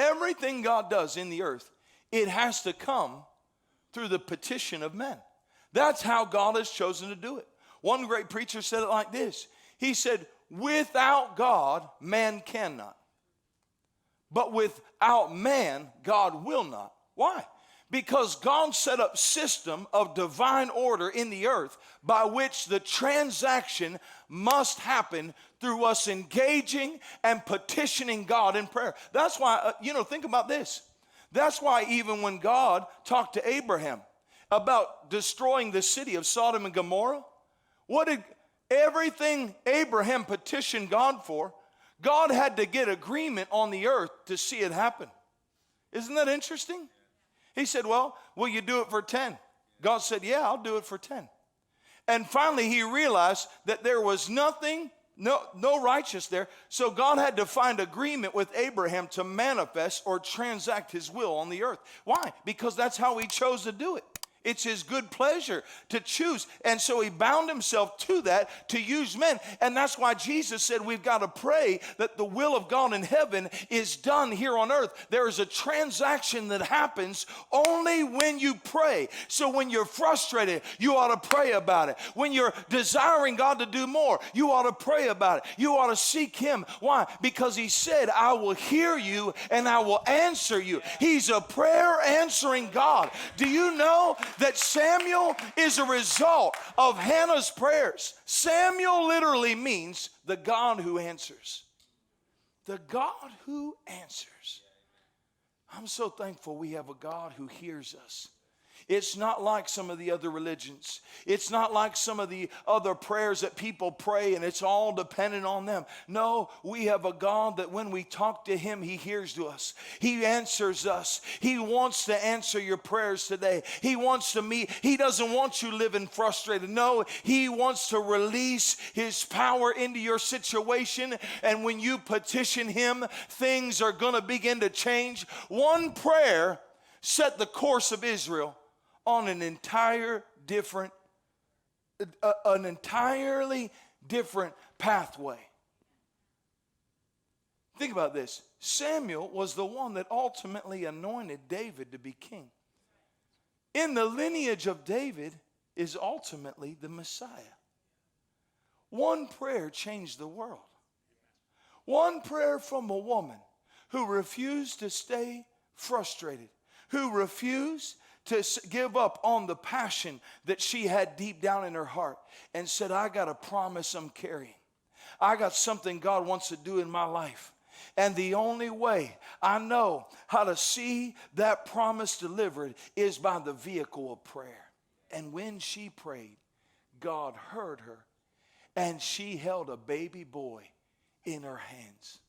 everything God does in the earth, it has to come through the petition of men. That's how God has chosen to do it. One great preacher said it like this. He said, without God, man cannot. But without man, God will not. Why? Because God set up system of divine order in the earth by which the transaction must happen through us engaging and petitioning God in prayer. That's why, think about this. That's why even when God talked to Abraham about destroying the city of Sodom and Gomorrah, everything Abraham petitioned God for, God had to get agreement on the earth to see it happen. Isn't that interesting? He said, well, will you do it for 10? God said, yeah, I'll do it for 10. And finally he realized that there was nothing, no righteous there. So God had to find agreement with Abraham to manifest or transact his will on the earth. Why? Because that's how he chose to do it. It's his good pleasure to choose. And so he bound himself to that, to use men. And that's why Jesus said we've got to pray that the will of God in heaven is done here on earth. There is a transaction that happens only when you pray. So when you're frustrated, you ought to pray about it. When you're desiring God to do more, you ought to pray about it. You ought to seek him. Why? Because he said, I will hear you and I will answer you. He's a prayer answering God. Do you know that Samuel is a result of Hannah's prayers? Samuel literally means the God who answers. The God who answers. I'm so thankful we have a God who hears us. It's not like some of the other religions. It's not like some of the other prayers that people pray and it's all dependent on them. No, we have a God that when we talk to him, he hears to us. He answers us. He wants to answer your prayers today. He wants to meet. He doesn't want you living frustrated. No, he wants to release his power into your situation. And when you petition him, things are going to begin to change. One prayer set the course of Israel on an entirely different pathway. Think about this. Samuel was the one that ultimately anointed David to be king. In the lineage of David is ultimately the Messiah. One prayer changed the world. One prayer from a woman who refused to stay frustrated, who refused to give up on the passion that she had deep down in her heart and said, I got a promise I'm carrying. I got something God wants to do in my life. And the only way I know how to see that promise delivered is by the vehicle of prayer. And when she prayed, God heard her and she held a baby boy in her hands.